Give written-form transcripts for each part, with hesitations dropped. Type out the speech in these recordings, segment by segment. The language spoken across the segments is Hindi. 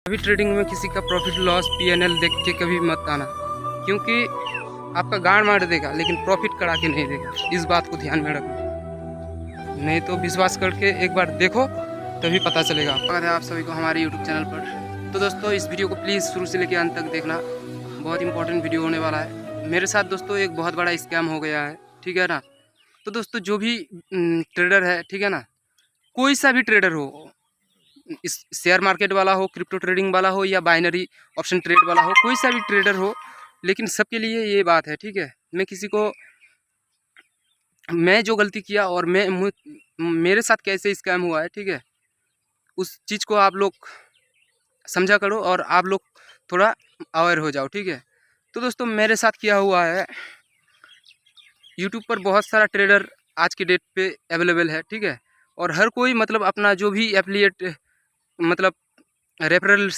कभी ट्रेडिंग में किसी का प्रॉफिट लॉस पीएनएल देख के कभी मत आना, क्योंकि आपका गांड मार देगा लेकिन प्रॉफिट करा के नहीं देगा। इस बात को ध्यान में रखना, नहीं तो विश्वास करके एक बार देखो तभी पता चलेगा। स्वागत है आप सभी को हमारे यूट्यूब चैनल पर। तो दोस्तों इस वीडियो को प्लीज़ शुरू से लेकर अंत तक देखना, बहुत इंपॉर्टेंट वीडियो होने वाला है। मेरे साथ दोस्तों एक बहुत बड़ा स्कैम हो गया है, ठीक है ना। तो दोस्तों जो भी ट्रेडर है, ठीक है ना, कोई सा भी ट्रेडर हो, इस शेयर मार्केट वाला हो, क्रिप्टो ट्रेडिंग वाला हो या बाइनरी ऑप्शन ट्रेड वाला हो, कोई सा भी ट्रेडर हो, लेकिन सबके लिए ये बात है, ठीक है। मैं जो गलती किया और मेरे साथ कैसे स्कैम हुआ है, ठीक है, उस चीज़ को आप लोग समझा करो और आप लोग थोड़ा अवेयर हो जाओ, ठीक है। तो दोस्तों मेरे साथ क्या हुआ है, यूट्यूब पर बहुत सारा ट्रेडर आज की डेट पे अवेलेबल है, ठीक है। और हर कोई मतलब अपना जो भी एफिलिएट मतलब रेफरल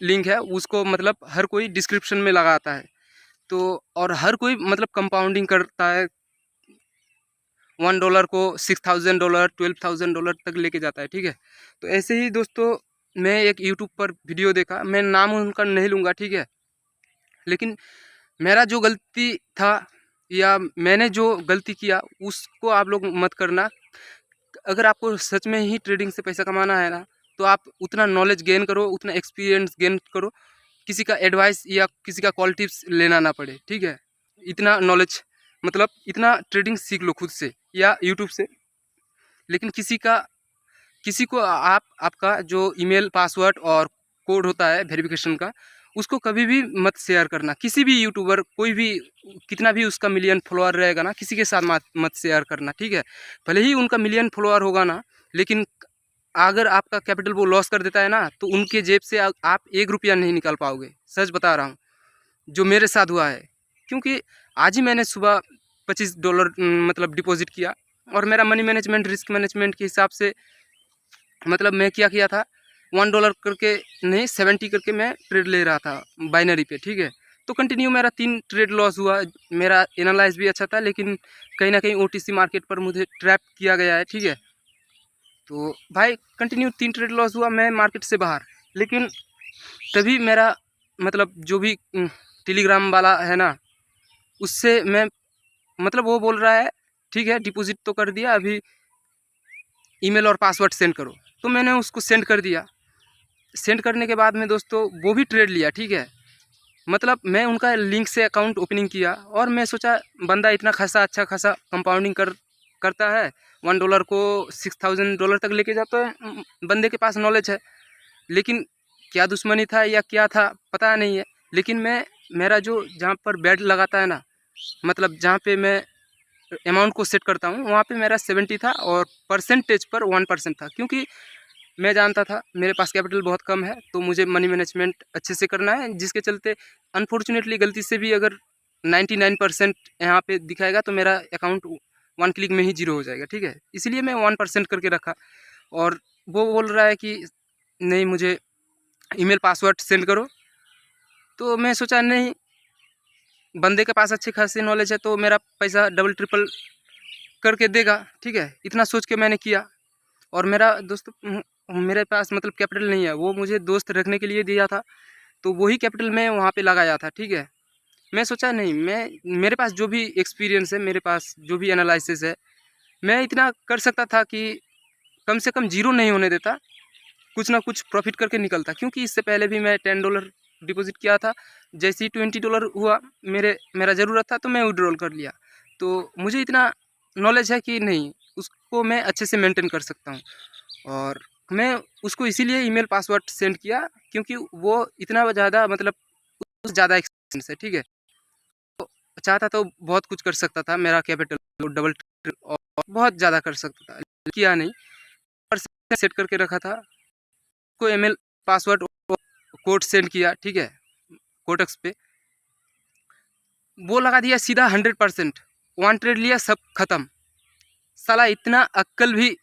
लिंक है उसको मतलब हर कोई डिस्क्रिप्शन में लगाता है। तो और हर कोई मतलब कंपाउंडिंग करता है, $1 को $6,000 $12,000 तक लेके जाता है, ठीक है। तो ऐसे ही दोस्तों मैं एक यूट्यूब पर वीडियो देखा, मैं नाम उनका नहीं लूँगा, ठीक है, लेकिन मेरा जो गलती था या मैंने जो गलती किया उसको आप लोग मत करना। अगर आपको सच में ही ट्रेडिंग से पैसा कमाना है ना, तो आप उतना नॉलेज गेन करो, उतना एक्सपीरियंस गेन करो, किसी का एडवाइस या किसी का कॉल टिप्स लेना ना पड़े, ठीक है। इतना नॉलेज मतलब इतना ट्रेडिंग सीख लो खुद से या यूट्यूब से। लेकिन किसी को आपका जो ईमेल पासवर्ड और कोड होता है वेरिफिकेशन का, उसको कभी भी मत शेयर करना। किसी भी यूट्यूबर, कोई भी कितना भी उसका मिलियन फॉलोअर रहेगा ना, किसी के साथ मत शेयर करना, ठीक है। भले ही उनका मिलियन फॉलोअर होगा ना, लेकिन अगर आपका कैपिटल वो लॉस कर देता है ना, तो उनके जेब से आप 1 रुपया नहीं निकाल पाओगे। सच बता रहा हूँ, जो मेरे साथ हुआ है। क्योंकि आज ही मैंने सुबह $25 मतलब डिपॉजिट किया, और मेरा मनी मैनेजमेंट रिस्क मैनेजमेंट के हिसाब से मतलब मैं क्या किया था, $1 करके नहीं 70 करके मैं ट्रेड ले रहा था बाइनरी पे, ठीक है। तो कंटिन्यू मेरा 3 ट्रेड लॉस हुआ। मेरा एनालाइज भी अच्छा था, लेकिन कहीं ना कहीं ओटीसी मार्केट पर मुझे ट्रैप किया गया है, ठीक है। तो भाई कंटिन्यू 3 ट्रेड लॉस हुआ, मैं मार्केट से बाहर। लेकिन तभी मेरा मतलब जो भी टेलीग्राम वाला है ना, उससे मैं मतलब वो बोल रहा है ठीक है डिपॉजिट तो कर दिया, अभी ईमेल और पासवर्ड सेंड करो। तो मैंने उसको सेंड कर दिया। सेंड करने के बाद में दोस्तों वो भी ट्रेड लिया, ठीक है। मतलब मैं उनका लिंक से अकाउंट ओपनिंग किया, और मैं सोचा बंदा इतना खासा अच्छा खासा कंपाउंडिंग करता है, $1 को $6,000 तक लेके जाता है, बंदे के पास नॉलेज है। लेकिन क्या दुश्मनी था या क्या था पता नहीं है, लेकिन मेरा जो जहाँ पर बेट लगाता है ना, मतलब जहाँ पे मैं अमाउंट को सेट करता हूँ, वहाँ पे मेरा 70 था और परसेंटेज पर 1% था। क्योंकि मैं जानता था मेरे पास कैपिटल बहुत कम है, तो मुझे मनी मैनेजमेंट अच्छे से करना है, जिसके चलते अनफॉर्चुनेटली गलती से भी अगर 99% यहाँ पे दिखाएगा तो मेरा अकाउंट 1 क्लिक में ही जीरो हो जाएगा, ठीक है। इसलिए मैं 1% करके रखा। और वो बोल रहा है कि नहीं मुझे ईमेल पासवर्ड सेंड करो। तो मैं सोचा नहीं, बंदे के पास अच्छी खासी नॉलेज है तो मेरा पैसा डबल ट्रिपल करके देगा, ठीक है। इतना सोच के मैंने किया। और मेरा दोस्त मेरे पास मतलब कैपिटल नहीं है, वो मुझे दोस्त रखने के लिए दिया था, तो वही कैपिटल मैं वहाँ पे लगाया था, ठीक है। मैं सोचा नहीं, मेरे पास जो भी एक्सपीरियंस है, मेरे पास जो भी एनालिसिस है, मैं इतना कर सकता था कि कम से कम जीरो नहीं होने देता, कुछ ना कुछ प्रॉफिट करके निकलता। क्योंकि इससे पहले भी मैं $10 डिपॉजिट किया था, जैसे ही $20 हुआ मेरा ज़रूरत था तो मैं विड्रॉल कर लिया। तो मुझे इतना नॉलेज है कि नहीं, उसको मैं अच्छे से मेंटेन कर सकता हूँ। और मैं उसको इसीलिए ईमेल पासवर्ड सेंड किया, क्योंकि वो इतना ज़्यादा मतलब ज़्यादा एक्सपीरियंस है, ठीक है। चाहता तो बहुत कुछ कर सकता था, मेरा कैपिटल डबल और बहुत ज़्यादा कर सकता था, किया नहीं। पर सेट करके रखा था, को ईमेल पासवर्ड कोड सेंड किया, ठीक है, कोटेक्स पे वो लगा दिया सीधा 100%। 1 ट्रेड लिया, सब खत्म। साला इतना अक्ल भी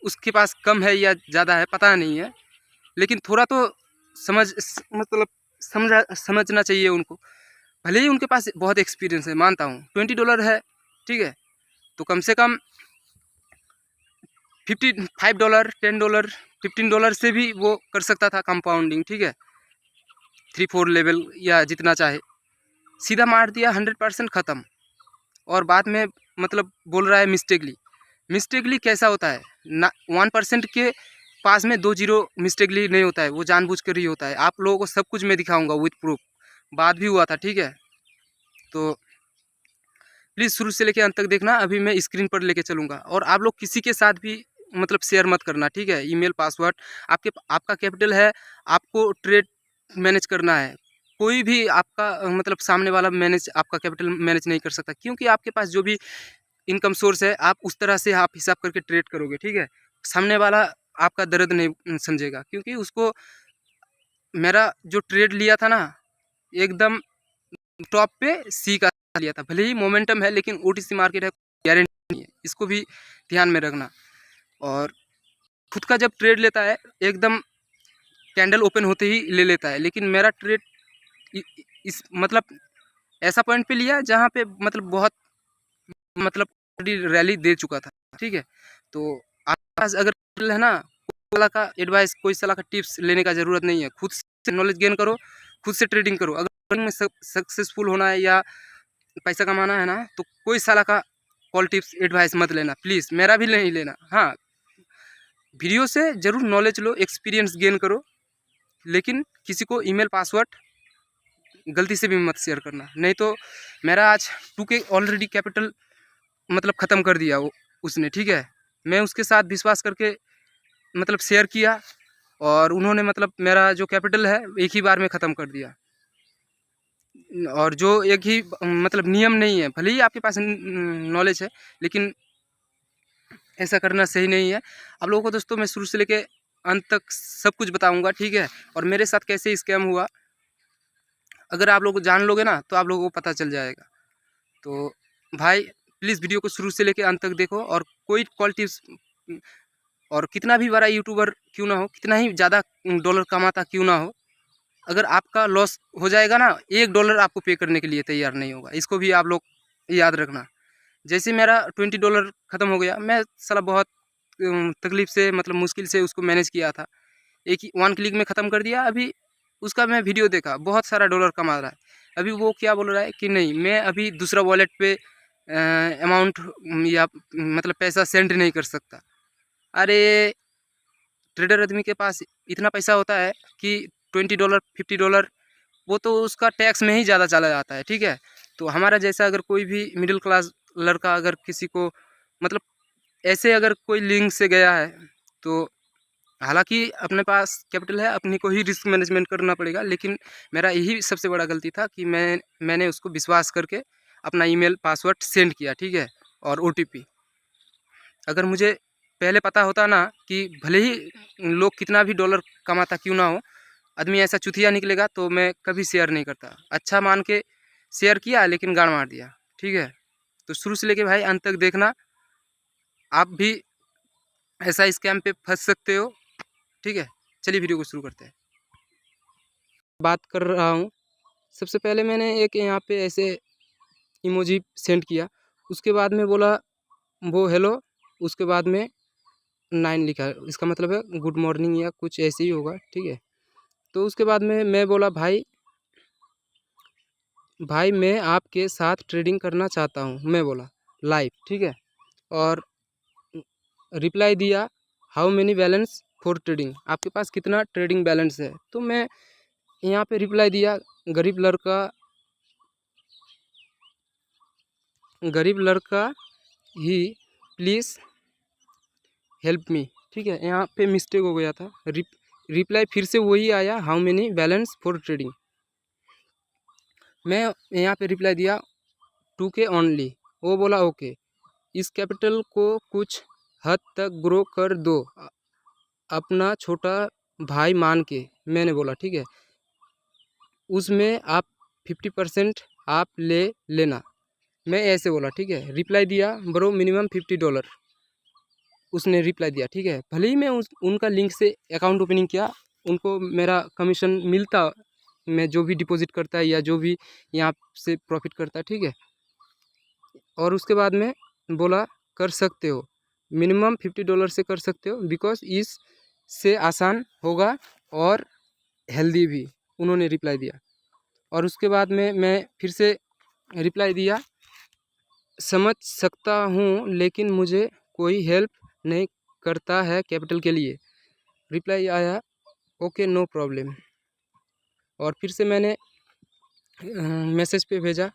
उसके पास कम है या ज़्यादा है पता नहीं है, लेकिन थोड़ा तो मतलब समझना चाहिए उनको। भले ही उनके पास बहुत एक्सपीरियंस है, मानता हूँ $20 है, ठीक है, तो कम से कम $55, $10, $15 से भी वो कर सकता था कंपाउंडिंग, ठीक है, 3-4 लेवल या जितना चाहे। सीधा मार दिया 100% ख़त्म। और बाद में मतलब बोल रहा है मिस्टेकली कैसा होता है ना, 1% के पास में 2 जीरो मिस्टेकली नहीं होता है, वो जानबूझकर ही होता है। आप लोगों को सब कुछ मैं दिखाऊंगा विथ प्रूफ, बात भी हुआ था, ठीक है। तो प्लीज़ शुरू से लेकर अंत तक देखना। अभी मैं स्क्रीन पर लेके चलूँगा, और आप लोग किसी के साथ भी मतलब शेयर मत करना, ठीक है। ईमेल पासवर्ड आपका कैपिटल है, आपको ट्रेड मैनेज करना है। कोई भी आपका मतलब सामने वाला आपका कैपिटल मैनेज नहीं कर सकता, क्योंकि आपके पास जो भी इनकम सोर्स है आप उस तरह से आप हिसाब करके ट्रेड करोगे, ठीक है। सामने वाला आपका दर्द नहीं समझेगा, क्योंकि उसको मेरा जो ट्रेड लिया था ना एकदम टॉप पे सी का लिया था। भले ही मोमेंटम है, लेकिन ओटीसी मार्केट है, गारंटी नहीं है, इसको भी ध्यान में रखना। और खुद का जब ट्रेड लेता है एकदम कैंडल ओपन होते ही ले लेता है, लेकिन मेरा ट्रेड इस मतलब ऐसा पॉइंट पे लिया जहाँ पे मतलब बहुत मतलब रैली दे चुका था, ठीक है। तो आपके पास अगर है ना, कोई सलाह का एडवाइस, कोई सलाह का टिप्स लेने का ज़रूरत नहीं है। खुद से नॉलेज गेन करो, खुद से ट्रेडिंग करो। अगर में सक्सेसफुल होना है या पैसा कमाना है ना, तो कोई सलाह का कॉल टिप्स एडवाइस मत लेना प्लीज़, मेरा भी नहीं लेना। हाँ, वीडियो से ज़रूर नॉलेज लो, एक्सपीरियंस गेन करो, लेकिन किसी को ईमेल पासवर्ड गलती से भी मत शेयर करना। नहीं तो मेरा आज 2K ऑलरेडी कैपिटल मतलब ख़त्म कर दिया वो उसने, ठीक है। मैं उसके साथ विश्वास करके मतलब शेयर किया, और उन्होंने मतलब मेरा जो कैपिटल है एक ही बार में ख़त्म कर दिया। और जो एक ही मतलब नियम नहीं है, भले ही आपके पास नॉलेज है, लेकिन ऐसा करना सही नहीं है। आप लोगों को दोस्तों मैं शुरू से लेके अंत तक सब कुछ बताऊंगा, ठीक है। और मेरे साथ कैसे स्कैम हुआ, अगर आप लोग जान लोगे ना तो आप लोगों को पता चल जाएगा। तो भाई प्लीज़ वीडियो को शुरू से लेके अंत तक देखो, और कोई कॉल टिप्स, और कितना भी बड़ा यूट्यूबर क्यों ना हो, कितना ही ज़्यादा डॉलर कमाता क्यों ना हो, अगर आपका लॉस हो जाएगा ना, $1 आपको पे करने के लिए तैयार नहीं होगा। इसको भी आप लोग याद रखना। जैसे मेरा $20 ख़त्म हो गया, मैं साला बहुत तकलीफ़ से मतलब मुश्किल से उसको मैनेज किया था, एक ही 1 क्लिक में ख़त्म कर दिया। अभी उसका मैं वीडियो देखा, बहुत सारा डॉलर कमा रहा है। अभी वो क्या बोल रहा है कि नहीं, मैं अभी दूसरा वॉलेट पे अमाउंट या मतलब पैसा सेंड नहीं कर सकता। अरे ट्रेडर आदमी के पास इतना पैसा होता है कि $20 $50 वो तो उसका टैक्स में ही ज़्यादा चला जाता है, ठीक है। तो हमारा जैसा अगर कोई भी मिडिल क्लास लड़का अगर किसी को मतलब ऐसे अगर कोई लिंक से गया है, तो हालांकि अपने पास कैपिटल है, अपनी को ही रिस्क मैनेजमेंट करना पड़ेगा, लेकिन मेरा यही सबसे बड़ा गलती था कि मैंने उसको विश्वास करके अपना ईमेल पासवर्ड सेंड किया, ठीक है, और OTP। अगर मुझे पहले पता होता ना कि भले ही लोग कितना भी डॉलर कमाता क्यों ना हो, आदमी ऐसा चुतिया निकलेगा, तो मैं कभी शेयर नहीं करता। अच्छा मान के शेयर किया, लेकिन गाड़ मार दिया, ठीक है। तो शुरू से लेके भाई अंत तक देखना, आप भी ऐसा स्कैम पे फंस सकते हो, ठीक है। चलिए वीडियो को शुरू करते हैं। बात कर रहा हूँ, सबसे पहले मैंने एक यहाँ पे ऐसे इमोजी सेंड किया, उसके बाद में बोला वो हेलो, उसके बाद में 9 लिखा है, इसका मतलब है गुड मॉर्निंग या कुछ ऐसे ही होगा, ठीक है। तो उसके बाद में मैं बोला भाई मैं आपके साथ ट्रेडिंग करना चाहता हूँ, मैं बोला लाइव, ठीक है। और रिप्लाई दिया how many balance for trading, आपके पास कितना ट्रेडिंग बैलेंस है। तो मैं यहाँ पे रिप्लाई दिया गरीब लड़का ही प्लीज़ हेल्प मी, ठीक है। यहाँ पे मिस्टेक हो गया था, रिप्लाई फिर से वही आया how many balance for trading. मैं यहाँ पे रिप्लाई दिया 2K ओनली, वो बोला ओके, इस कैपिटल को कुछ हद तक ग्रो कर दो अपना छोटा भाई मान के, मैंने बोला, ठीक है। उसमें आप 50% आप ले लेना, मैं ऐसे बोला, ठीक है। रिप्लाई दिया ब्रो मिनिमम $50, उसने रिप्लाई दिया, ठीक है। भले ही मैं उनका लिंक से अकाउंट ओपनिंग किया, उनको मेरा कमीशन मिलता, मैं जो भी डिपॉजिट करता है या जो भी यहाँ से प्रॉफिट करता है, ठीक है। और उसके बाद में बोला कर सकते हो, मिनिमम $50 से कर सकते हो, बिकॉज इससे आसान होगा और हेल्दी भी, उन्होंने रिप्लाई दिया। और उसके बाद में मैं फिर से रिप्लाई दिया, समझ सकता हूँ लेकिन मुझे कोई हेल्प नहीं करता है कैपिटल के लिए। रिप्लाई आया, ओके नो प्रॉब्लम। और फिर से मैंने मैसेज पे भेजा,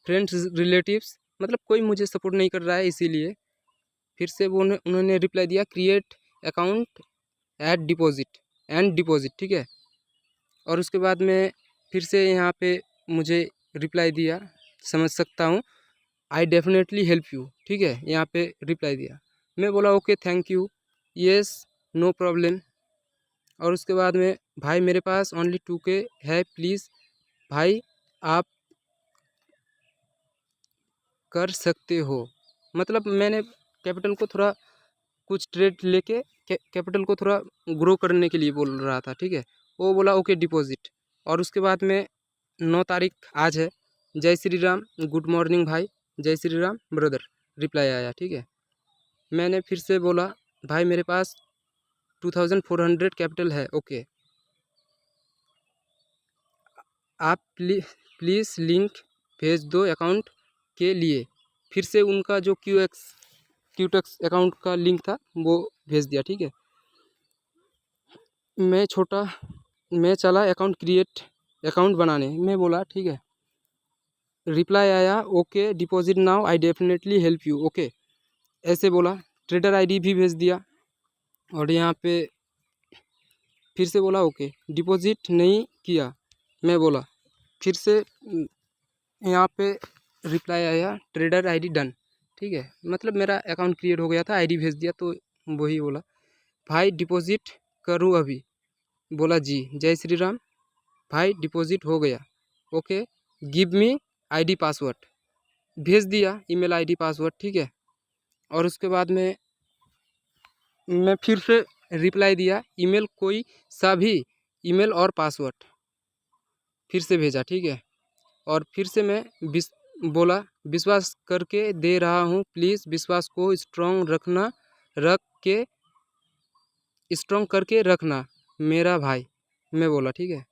फ्रेंड्स रिलेटिव्स, मतलब कोई मुझे सपोर्ट नहीं कर रहा है इसीलिए। फिर से वो उन्होंने रिप्लाई दिया, create account add deposit and deposit, ठीक है। और उसके बाद में फिर से यहाँ पे मुझे रिप्लाई दिया, समझ सकता हूँ, आई डेफिनेटली हेल्प यू, ठीक है, यहाँ पे रिप्लाई दिया। मैं बोला okay thank you, yes no problem. और उसके बाद में, भाई मेरे पास ओनली 2K है, प्लीज़ भाई आप कर सकते हो। मतलब मैंने कैपिटल को थोड़ा कुछ ट्रेड लेके कैपिटल को थोड़ा ग्रो करने के लिए बोल रहा था, ठीक है। वो बोला ओके डिपॉजिट। और उसके बाद में 9 तारीख आज है, जय श्री राम, गुड मॉर्निंग भाई, जय श्री राम ब्रदर, रिप्लाई आया, ठीक है। मैंने फिर से बोला, भाई मेरे पास 2400 कैपिटल है, ओके, आप प्लीज़ लिंक भेज दो अकाउंट के लिए। फिर से उनका जो क्यूटेक्स अकाउंट का लिंक था वो भेज दिया, ठीक है। मैं चला अकाउंट क्रिएट अकाउंट बनाने, मैं बोला ठीक है। रिप्लाई आया, okay deposit now, I definitely help you, okay, ऐसे बोला। ट्रेडर आईडी भी भेज दिया। और यहाँ पे फिर से बोला ओके, डिपॉजिट नहीं किया, मैं बोला। फिर से यहाँ पे रिप्लाई आया, ट्रेडर आईडी डन, ठीक है, मतलब मेरा अकाउंट क्रिएट हो गया था, आईडी भेज दिया। तो वही बोला, भाई डिपॉजिट करूँ अभी, बोला जी, जय श्री राम भाई, डिपॉजिट हो गया, okay, give me ID password, भेज दिया ईमेल आईडी पासवर्ड, ठीक है। और उसके बाद में मैं फिर से रिप्लाई दिया, ईमेल कोई सा भी ईमेल और पासवर्ड, फिर से भेजा, ठीक है। और फिर से मैं बोला, विश्वास करके दे रहा हूँ, प्लीज़ विश्वास को स्ट्रॉन्ग करके रखना मेरा भाई, मैं बोला, ठीक है।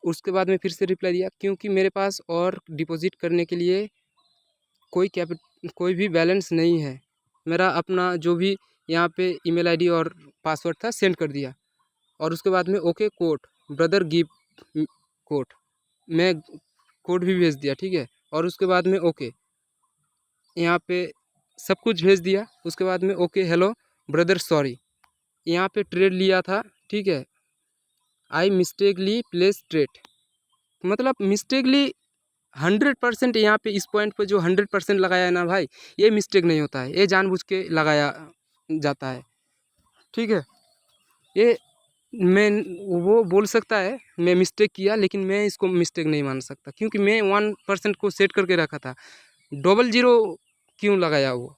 उसके बाद में फिर से रिप्लाई दिया, क्योंकि मेरे पास और डिपॉजिट करने के लिए कोई भी बैलेंस नहीं है। मेरा अपना जो भी यहाँ पे ईमेल आईडी और पासवर्ड था सेंड कर दिया। और उसके बाद में okay code brother give code, मैं कोड भी भेज दिया, ठीक है। और उसके बाद में ओके, यहाँ पे सब कुछ भेज दिया। उसके बाद में ओके हेलो ब्रदर सॉरी, यहाँ पे ट्रेड लिया था, ठीक है, आई मिस्टेकली प्लेस ट्रेड, मतलब मिस्टेकली 100%, यहाँ पे इस पॉइंट पे जो 100% लगाया है ना भाई, ये मिस्टेक नहीं होता है, ये जानबूझ के लगाया जाता है, ठीक है। ये मैं वो बोल सकता है मैं मिस्टेक किया, लेकिन मैं इसको मिस्टेक नहीं मान सकता, क्योंकि मैं 1% को सेट करके रखा था, 00 क्यों लगाया वो।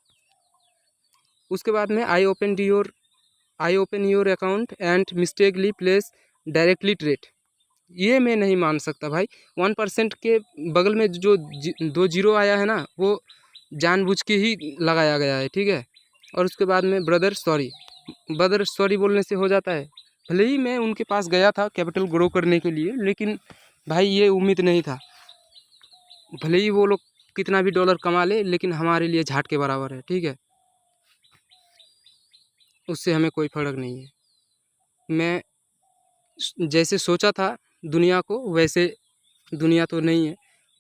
उसके बाद में I open your account and mistakenly place directly trade, ये मैं नहीं मान सकता भाई। 1% के बगल में जो 2 जीरो आया है ना, वो जानबूझ के ही लगाया गया है, ठीक है। और उसके बाद में ब्रदर सॉरी बोलने से हो जाता है। भले ही मैं उनके पास गया था कैपिटल ग्रो करने के लिए, लेकिन भाई ये उम्मीद नहीं था, भले ही वो लोग कितना भी डॉलर कमा ले, लेकिन हमारे लिए झाट के बराबर है, ठीक है, उससे हमें कोई फ़र्क नहीं है। मैं जैसे सोचा था दुनिया को, वैसे दुनिया तो नहीं है।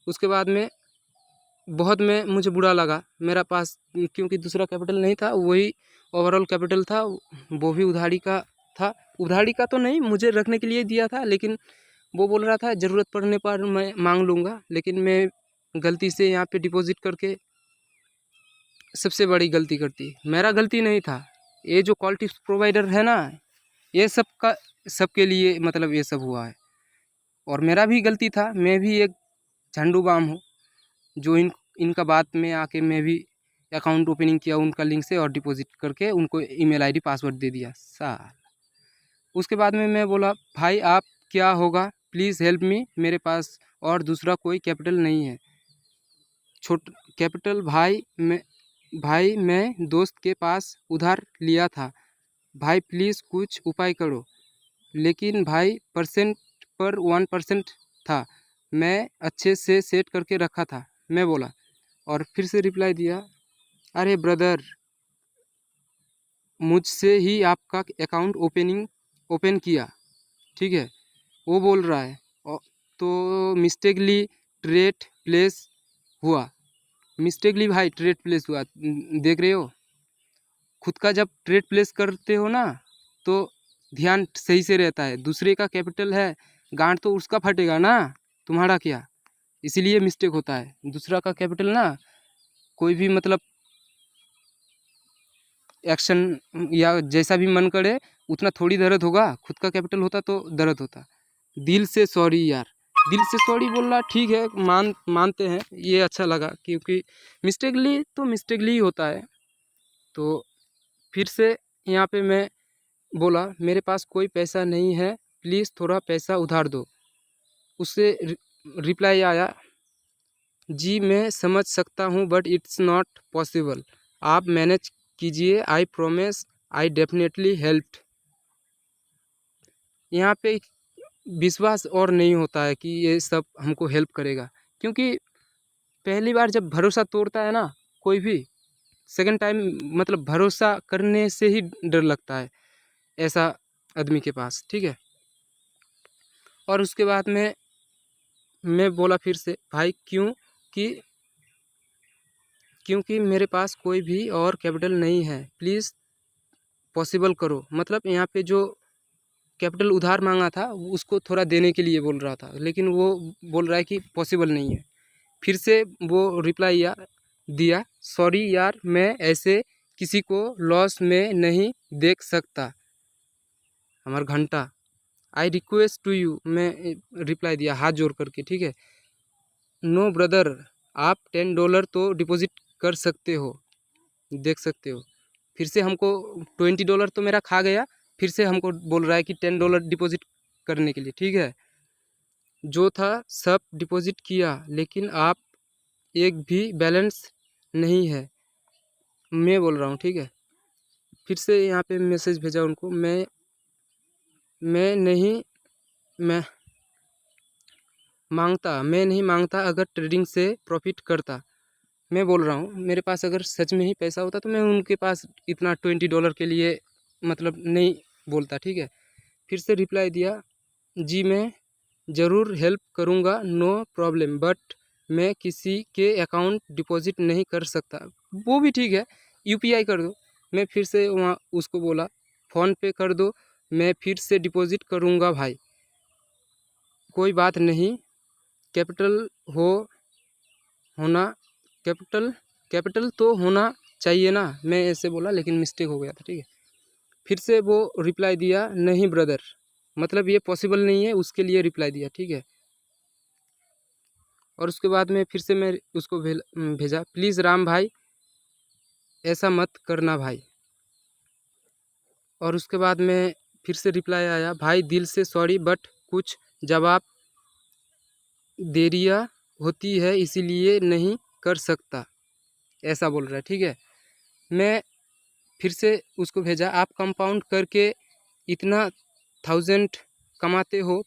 उसके बाद में मुझे बुरा लगा, मेरा पास क्योंकि दूसरा कैपिटल नहीं था, वही ओवरऑल कैपिटल था, वो भी उधारी का था। उधारी का तो नहीं, मुझे रखने के लिए दिया था, लेकिन वो बोल रहा था ज़रूरत पड़ने पर मैं मांग लूँगा। लेकिन मैं गलती से यहाँ पे डिपॉजिट करके सबसे बड़ी गलती कर दी। मेरा गलती नहीं था, ये जो कॉल टिप्स प्रोवाइडर है ना, ये सबके लिए मतलब ये सब हुआ है। और मेरा भी गलती था, मैं भी एक झंडू बाम हूँ, जो इनका बात में आके मैं भी अकाउंट ओपनिंग किया उनका लिंक से, और डिपॉजिट करके उनको ईमेल आईडी पासवर्ड दे दिया साल। उसके बाद में मैं बोला, भाई आप क्या होगा, प्लीज़ हेल्प मी, मेरे पास और दूसरा कोई कैपिटल नहीं है, कैपिटल भाई भाई मैं दोस्त के पास उधार लिया था, भाई प्लीज़ कुछ उपाय करो। लेकिन भाई परसेंट पर 1% था, मैं अच्छे से सेट करके रखा था, मैं बोला। और फिर से रिप्लाई दिया, अरे ब्रदर, मुझसे ही आपका अकाउंट ओपन किया, ठीक है। वो बोल रहा है तो मिस्टेकली ट्रेड प्लेस हुआ, मिस्टेकली भाई ट्रेड प्लेस हुआ। देख रहे हो, खुद का जब ट्रेड प्लेस करते हो ना तो ध्यान सही से रहता है। दूसरे का कैपिटल है, गांठ तो उसका फटेगा ना, तुम्हारा क्या। इसीलिए मिस्टेक होता है। दूसरा का कैपिटल ना, कोई भी मतलब एक्शन या जैसा भी मन करे उतना थोड़ी दर्द होगा, खुद का कैपिटल होता तो दर्द होता। दिल से सॉरी यार, दिल से सॉरी बोलना ठीक है, मानते हैं, ये अच्छा लगा क्योंकि मिस्टेकली तो मिस्टेकली ही होता है। तो फिर से यहाँ पे मैं बोला, मेरे पास कोई पैसा नहीं है, प्लीज़ थोड़ा पैसा उधार दो। उससे रिप्लाई आया, जी मैं समझ सकता हूँ बट इट्स नॉट पॉसिबल, आप मैनेज कीजिए, I promise I definitely help. यहाँ पे विश्वास और नहीं होता है कि ये सब हमको हेल्प करेगा, क्योंकि पहली बार जब भरोसा तोड़ता है ना कोई भी, सेकंड टाइम मतलब भरोसा करने से ही डर लगता है ऐसा आदमी के पास, ठीक है। और उसके बाद में मैं बोला फिर से, भाई क्योंकि मेरे पास कोई भी और कैपिटल नहीं है, प्लीज़ पॉसिबल करो। मतलब यहाँ पे जो कैपिटल उधार मांगा था उसको थोड़ा देने के लिए बोल रहा था, लेकिन वो बोल रहा है कि पॉसिबल नहीं है। फिर से वो रिप्लाई दिया, सॉरी यार, मैं ऐसे किसी को लॉस में नहीं देख सकता, हमारा घंटा। आई रिक्वेस्ट टू यू, मैं रिप्लाई दिया हाथ जोड़ करके, ठीक है। नो ब्रदर, आप $10 तो डिपॉजिट कर सकते हो, देख सकते हो। फिर से हमको $20 तो मेरा खा गया, फिर से हमको बोल रहा है कि $10 डिपॉजिट करने के लिए, ठीक है। जो था सब डिपॉजिट किया, लेकिन आप एक भी बैलेंस नहीं है, मैं बोल रहा हूँ, ठीक है। फिर से यहाँ पे मैसेज भेजा उनको, मैं नहीं मैं मैं नहीं मांगता, अगर ट्रेडिंग से प्रॉफिट करता, मैं बोल रहा हूँ, मेरे पास अगर सच में ही पैसा होता तो मैं उनके पास इतना $20 के लिए मतलब नहीं बोलता, ठीक है। फिर से रिप्लाई दिया, जी मैं ज़रूर हेल्प करूँगा, नो प्रॉब्लम, बट मैं किसी के अकाउंट डिपॉजिट नहीं कर सकता। वो भी ठीक है, यूपीआई कर दो। मैं फिर से वहाँ उसको बोला, फ़ोन पे कर दो, मैं फिर से डिपॉजिट करूँगा भाई, कोई बात नहीं, कैपिटल हो होना कैपिटल कैपिटल तो होना चाहिए ना, मैं ऐसे बोला, लेकिन मिस्टेक हो गया था, ठीक है। फिर से वो रिप्लाई दिया, नहीं ब्रदर, मतलब ये पॉसिबल नहीं है, उसके लिए रिप्लाई दिया, ठीक है। और उसके बाद में फिर से मैं उसको भेजा, प्लीज़ राम भाई ऐसा मत करना भाई। और उसके बाद में फिर से रिप्लाई आया, भाई दिल से सॉरी बट कुछ जवाब देरिया होती है इसीलिए नहीं कर सकता, ऐसा बोल रहा है, ठीक है। मैं फिर से उसको भेजा, आप कंपाउंड करके इतना 1000 कमाते हो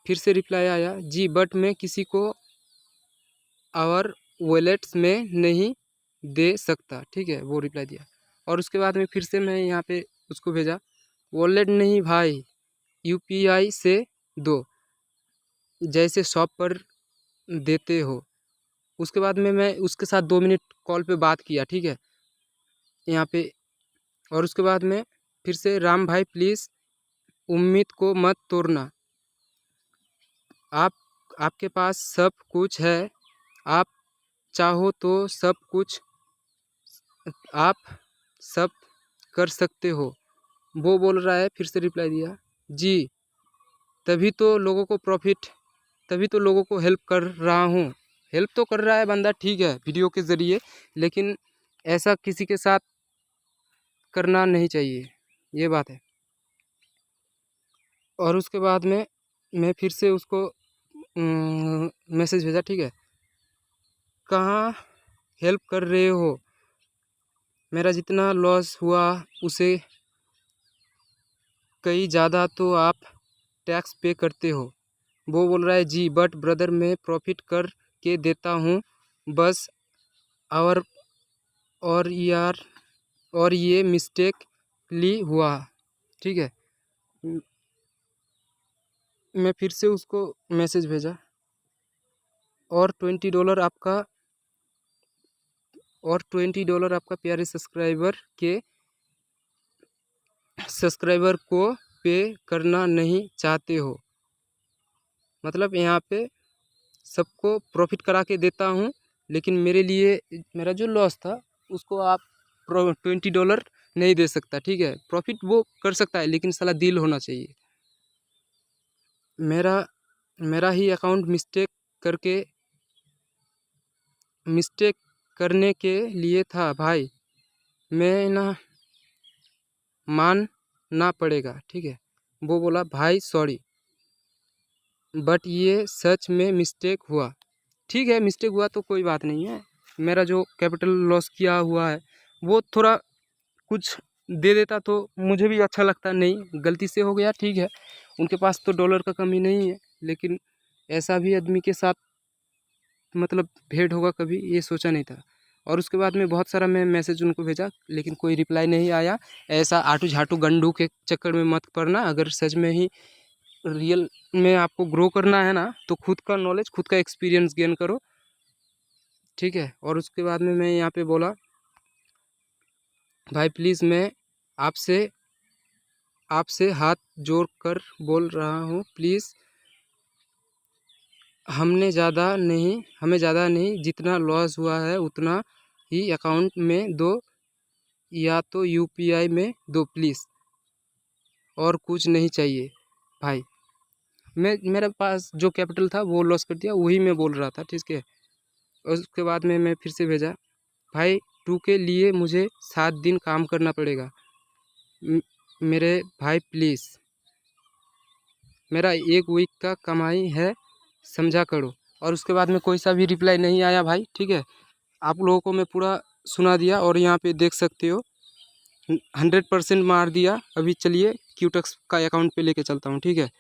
फिर से रिप्लाई आया, जी बट मैं किसी को और वॉलेट्स में नहीं दे सकता, ठीक है, वो रिप्लाई दिया। और उसके बाद में फिर से मैं यहाँ पे उसको भेजा, वॉलेट नहीं भाई, यूपीआई से दो, जैसे शॉप पर देते हो। उसके बाद में मैं उसके साथ 2 मिनट कॉल पे बात किया, ठीक है, यहाँ पे। और उसके बाद में फिर से, राम भाई प्लीज़ उम्मीद को मत तोड़ना, आप आपके पास सब कुछ है, आप चाहो तो आप सब कर सकते हो, वो बोल रहा है। फिर से रिप्लाई दिया, जी तभी तो लोगों को प्रॉफिट तभी तो लोगों को हेल्प कर रहा हूँ। हेल्प तो कर रहा है बंदा, ठीक है, वीडियो के ज़रिए, लेकिन ऐसा किसी के साथ करना नहीं चाहिए, ये बात है। और उसके बाद में मैं फिर से उसको मैसेज भेजा, ठीक है, कहाँ हेल्प कर रहे हो। मेरा जितना लॉस हुआ उसे कई ज़्यादा तो आप टैक्स पे करते हो। वो बोल रहा है जी बट ब्रदर मैं प्रॉफिट कर के देता हूँ बस। और यार और ये मिस्टेकली हुआ। ठीक है, मैं फिर से उसको मैसेज भेजा। और $20 आपका प्यारे सब्सक्राइबर को पे करना नहीं चाहते हो। मतलब यहाँ पे सबको प्रॉफिट करा के देता हूँ, लेकिन मेरे लिए मेरा जो लॉस था उसको आप $20 नहीं दे सकता। ठीक है, प्रॉफिट वो कर सकता है लेकिन साला डील होना चाहिए। मेरा ही अकाउंट मिस्टेक करने के लिए था भाई। मैं ना मानना पड़ेगा। ठीक है, वो बोला भाई सॉरी बट ये सच में मिस्टेक हुआ। ठीक है, मिस्टेक हुआ तो कोई बात नहीं है। मेरा जो कैपिटल लॉस किया हुआ है वो थोड़ा कुछ दे देता तो मुझे भी अच्छा लगता। नहीं, गलती से हो गया, ठीक है। उनके पास तो डॉलर का कमी नहीं है, लेकिन ऐसा भी आदमी के साथ मतलब भेंट होगा कभी, ये सोचा नहीं था। और उसके बाद में बहुत सारा मैं मैसेज उनको भेजा, लेकिन कोई रिप्लाई नहीं आया। ऐसा आटू झाटू गंडू के चक्कर में मत पड़ना। अगर सच में ही रियल में आपको ग्रो करना है ना, तो खुद का नॉलेज, खुद का एक्सपीरियंस गेन करो। ठीक है, और उसके बाद में मैं यहाँ पे बोला भाई प्लीज़ मैं आपसे आपसे हाथ जोड़ कर बोल रहा हूँ, प्लीज़ हमें ज़्यादा नहीं, जितना लॉस हुआ है उतना ही अकाउंट में दो या तो यूपीआई में दो प्लीज़, और कुछ नहीं चाहिए भाई। मेरे पास जो कैपिटल था वो लॉस कर दिया, वही मैं बोल रहा था। ठीक है, और उसके बाद में मैं फिर से भेजा भाई 2 के लिए मुझे 7 दिन काम करना पड़ेगा मेरे भाई प्लीज़। मेरा 1 वीक का कमाई है, समझा करो। और उसके बाद में कोई सा भी रिप्लाई नहीं आया भाई। ठीक है, आप लोगों को मैं पूरा सुना दिया और यहाँ पे देख सकते हो 100% मार दिया। अभी चलिए क्यूटेक्स का अकाउंट पे लेके चलता हूँ। ठीक है,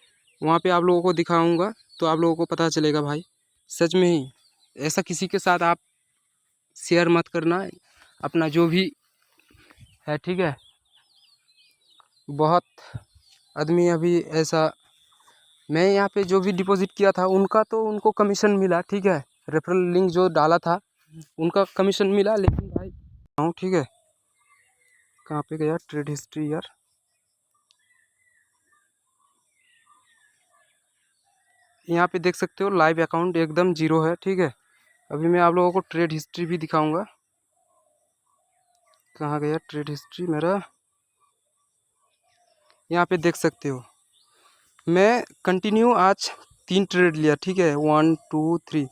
वहाँ पे आप लोगों को दिखाऊंगा तो आप लोगों को पता चलेगा भाई। सच में ही ऐसा किसी के साथ आप शेयर मत करना अपना जो भी है। ठीक है, बहुत आदमी अभी ऐसा, मैं यहाँ पे जो भी डिपॉजिट किया था उनका तो उनको कमीशन मिला। ठीक है, रेफरल लिंक जो डाला था उनका कमीशन मिला, लेकिन भाई ठीक है, कहाँ पे गया ट्रेड हिस्ट्री यार। यहाँ पे देख सकते हो लाइव अकाउंट एकदम जीरो है। ठीक है, अभी मैं आप लोगों को ट्रेड हिस्ट्री भी दिखाऊंगा। कहाँ गया ट्रेड हिस्ट्री मेरा, यहाँ पे देख सकते हो मैं कंटिन्यू आज 3 ट्रेड लिया। ठीक है, 1 2 3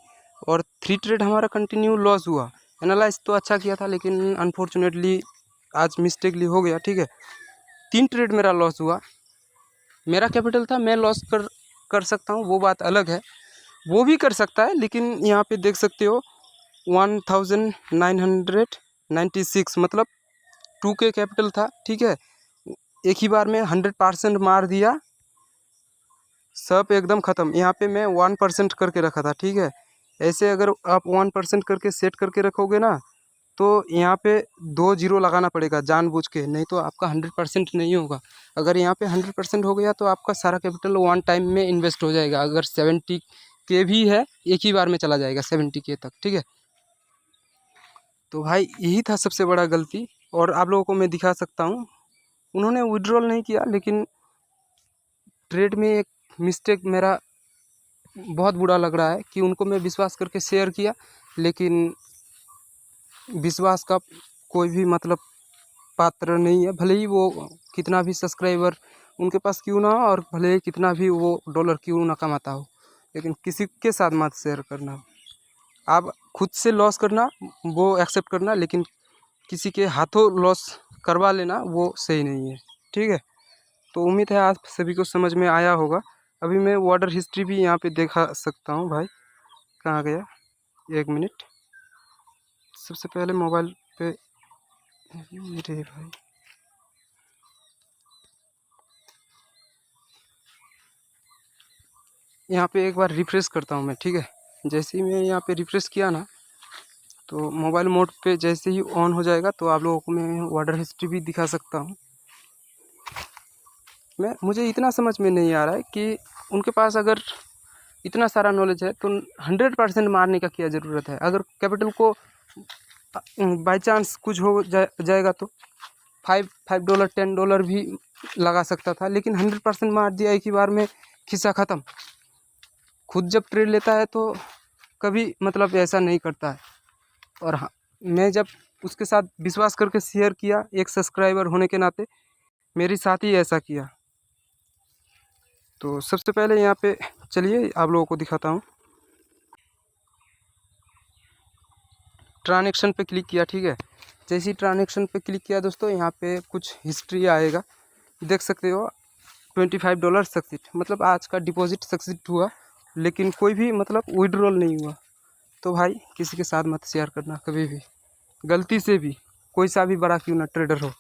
और 3 ट्रेड हमारा कंटिन्यू लॉस हुआ। एनालाइज तो अच्छा किया था, लेकिन अनफॉर्चुनेटली आज मिस्टेकली हो गया। ठीक है, 3 ट्रेड मेरा लॉस हुआ। मेरा कैपिटल था, मैं लॉस कर सकता हूँ, वो बात अलग है। वो भी कर सकता है, लेकिन यहाँ पे देख सकते हो 1996 मतलब 2 के कैपिटल था। ठीक है, एक ही बार में 100% मार दिया, सब एकदम ख़त्म। यहाँ पे मैं 1% करके रखा था। ठीक है, ऐसे अगर आप 1% करके सेट करके रखोगे ना, तो यहाँ पे 2 जीरो लगाना पड़ेगा जानबूझ के, नहीं तो आपका 100% नहीं होगा। अगर यहाँ पे 100% हो गया तो आपका सारा कैपिटल वन टाइम में इन्वेस्ट हो जाएगा। अगर 70 के भी है, एक ही बार में चला जाएगा 70 के तक। ठीक है, तो भाई यही था सबसे बड़ा गलती। और आप लोगों को मैं दिखा सकता हूँ, उन्होंने विड्रॉल नहीं किया, लेकिन ट्रेड में एक मिस्टेक मेरा बहुत बुरा लग रहा है कि उनको मैं विश्वास करके शेयर किया, लेकिन विश्वास का कोई भी मतलब पात्र नहीं है। भले ही वो कितना भी सब्सक्राइबर उनके पास क्यों ना हो, और भले ही कितना भी वो डॉलर क्यों ना कमाता हो, लेकिन किसी के साथ मत शेयर करना। आप खुद से लॉस करना वो एक्सेप्ट करना, लेकिन किसी के हाथों लॉस करवा लेना वो सही नहीं है। ठीक है, तो उम्मीद है आप सभी को समझ में आया होगा। अभी मैं वाटर हिस्ट्री भी यहाँ पे देखा सकता हूँ भाई। कहाँ गया, 1 मिनट, सबसे पहले मोबाइल पे मेरे भाई यहाँ पे एक बार रिफ्रेश करता हूँ मैं, ठीक है। जैसे ही मैं यहाँ पे रिफ्रेश किया ना, तो मोबाइल मोड पे जैसे ही ऑन हो जाएगा तो आप लोगों को मैं वाटर हिस्ट्री भी दिखा सकता हूँ। मुझे इतना समझ में नहीं आ रहा है कि उनके पास अगर इतना सारा नॉलेज है तो 100% मारने का क्या ज़रूरत है। अगर कैपिटल को बाई चांस कुछ हो जाएगा तो $5 $10 भी लगा सकता था, लेकिन 100% मार दिया एक ही बार में, खिस्सा ख़त्म। खुद जब ट्रेड लेता है तो कभी मतलब ऐसा नहीं करता है। और हाँ, मैं जब उसके साथ विश्वास करके शेयर किया, एक सब्सक्राइबर होने के नाते मेरे साथ ही ऐसा किया। तो सबसे पहले यहाँ पे चलिए आप लोगों को दिखाता हूँ। ट्रांजैक्शन पे क्लिक किया, ठीक है। जैसे ही ट्रांजैक्शन पे क्लिक किया दोस्तों, यहाँ पे कुछ हिस्ट्री आएगा, देख सकते हो। $25 सक्सीड, मतलब आज का डिपॉजिट सक्सीड हुआ, लेकिन कोई भी मतलब विड्रॉल नहीं हुआ। तो भाई किसी के साथ मत शेयर करना कभी भी, गलती से भी, कोई सा भी बड़ा क्यों ना ट्रेडर हो।